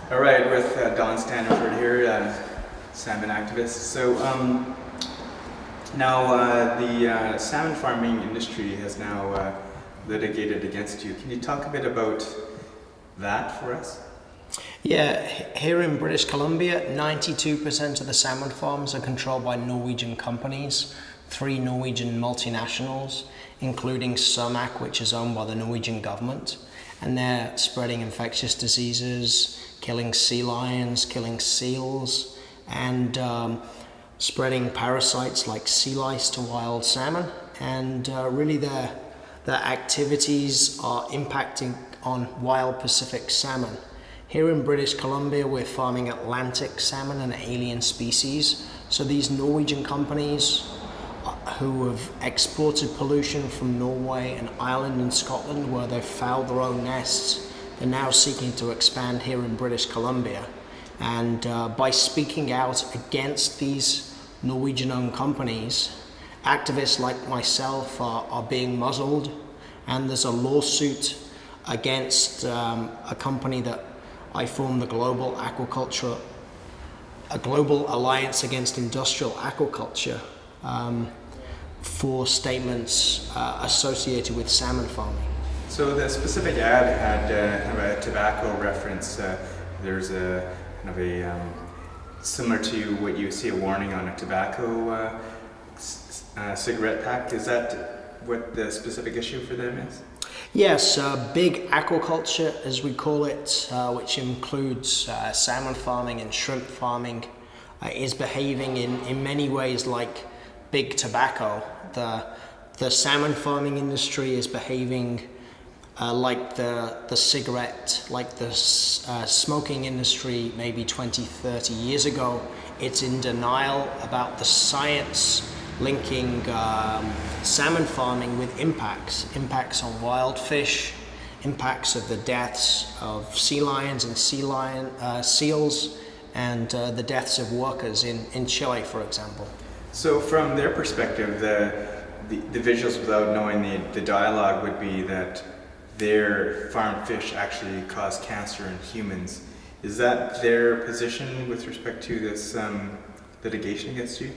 All right, with Don Staniford here, Salmon Activist. So now the salmon farming industry has now litigated against you. Can you talk a bit about that for us? Yeah, here in British Columbia, 92% of the salmon farms are controlled by Norwegian companies, 3 Norwegian multinationals, including Cermaq, which is owned by the Norwegian government. And they're spreading infectious diseases, killing sea lions, killing seals, and spreading parasites like sea lice to wild salmon. And really their activities are impacting on wild Pacific salmon. Here in British Columbia, we're farming Atlantic salmon, an alien species. So these Norwegian companies who have exported pollution from Norway and Ireland and Scotland, where they've fouled their own nests, they're now seeking to expand here in British Columbia. And by speaking out against these Norwegian-owned companies, activists like myself are being muzzled, and there's a lawsuit against a company that I formed, a global alliance against industrial aquaculture, for statements associated with salmon farming. So the specific ad had kind of a tobacco reference. There's a kind of a similar to what you see a warning on a tobacco cigarette pack. Is that what the specific issue for them is? Yes, big aquaculture, as we call it, which includes salmon farming and shrimp farming, is behaving in many ways like big tobacco. The salmon farming industry is behaving like the cigarette, like the smoking industry maybe 20, 30 years ago. It's in denial about the science linking salmon farming with impacts on wild fish, impacts of the deaths of sea lions and seals, and the deaths of workers in Chile, for example. So from their perspective, the visuals without knowing the dialogue would be that their farmed fish actually cause cancer in humans. Is that their position with respect to this litigation against you?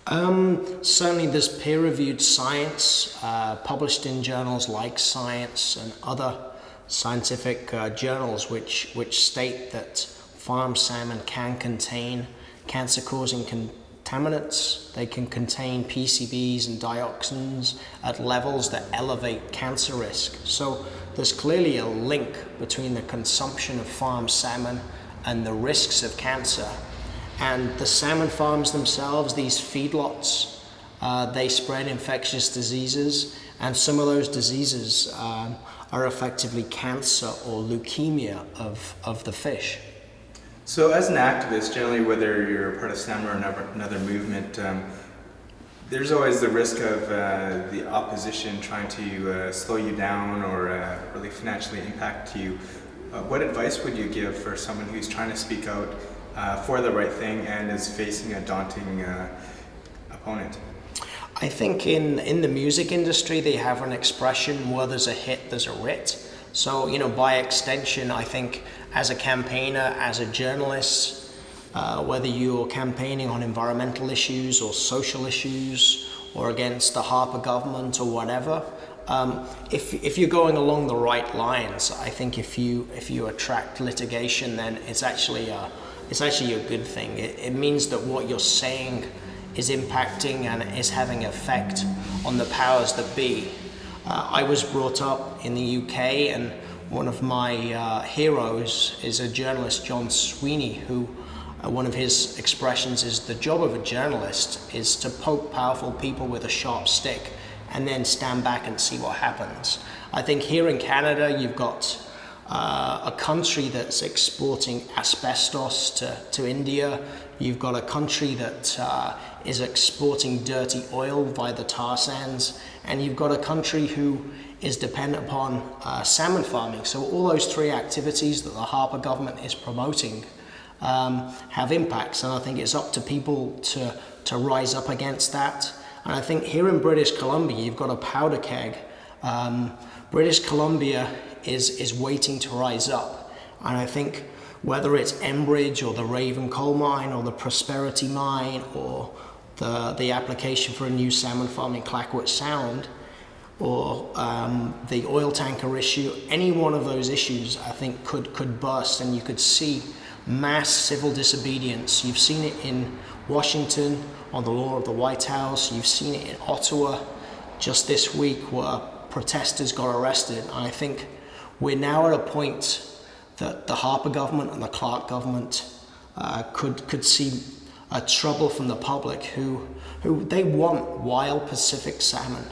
Certainly there's peer-reviewed science published in journals like Science and other scientific journals which state that farmed salmon can contain cancer-causing contaminants. They can contain PCBs and dioxins at levels that elevate cancer risk. So there's clearly a link between the consumption of farmed salmon and the risks of cancer. And the salmon farms themselves, these feedlots, they spread infectious diseases, and some of those diseases are effectively cancer or leukemia of the fish. So as an activist, generally whether you're part of salmon or another movement, there's always the risk of the opposition trying to slow you down or really financially impact you. What advice would you give for someone who's trying to speak out for the right thing and is facing a daunting opponent? I think in the music industry they have an expression, where there's a hit, there's a writ. So, by extension, I think as a campaigner, as a journalist, whether you're campaigning on environmental issues or social issues or against the Harper government or whatever, if you're going along the right lines, I think if you attract litigation, then it's actually a good thing. It means that what you're saying is impacting and is having effect on the powers that be. I was brought up in the UK, and one of my heroes is a journalist, John Sweeney, who one of his expressions is the job of a journalist is to poke powerful people with a sharp stick and then stand back and see what happens. I think here in Canada you've got a country that's exporting asbestos to India. You've got a country that is exporting dirty oil via the tar sands, and you've got a country who is dependent upon salmon farming. So all those 3 activities that the Harper government is promoting have impacts, and I think it's up to people to rise up against that. And I think here in British Columbia you've got a powder keg. British Columbia is waiting to rise up, and I think whether it's Enbridge or the Raven coal mine or the Prosperity mine or the application for a new salmon farm in Clackwood Sound, or the oil tanker issue, any one of those issues I think could burst, and you could see mass civil disobedience. You've seen it in Washington on the law of the White House. You've seen it in Ottawa just this week where protesters got arrested. And I think we're now at a point that the Harper government and the Clark government could see a trouble from the public who they want wild Pacific salmon.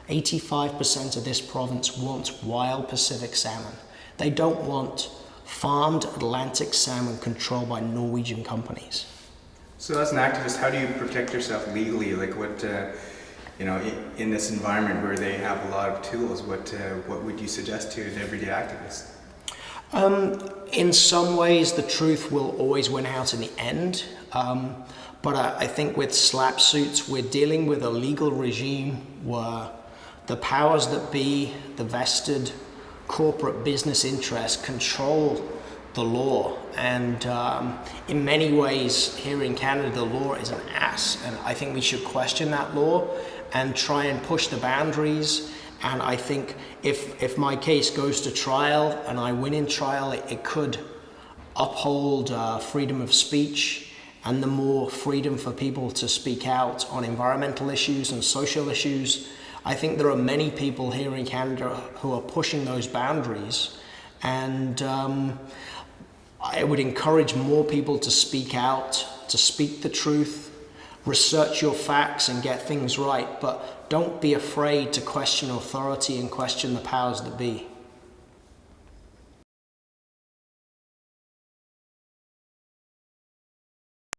85% of this province wants wild Pacific salmon. They don't want farmed Atlantic salmon controlled by Norwegian companies. So as an activist, how do you protect yourself legally? Like what, in this environment where they have a lot of tools, what would you suggest to an everyday activist? In some ways, the truth will always win out in the end. But I think with SLAPP suits, we're dealing with a legal regime where the powers that be, the vested corporate business interests control the law. And in many ways, here in Canada, the law is an ass. And I think we should question that law and try and push the boundaries. And I think if my case goes to trial and I win in trial, it could uphold freedom of speech and the more freedom for people to speak out on environmental issues and social issues. I think there are many people here in Canada who are pushing those boundaries, and I would encourage more people to speak out, to speak the truth, research your facts and get things right, but don't be afraid to question authority and question the powers that be.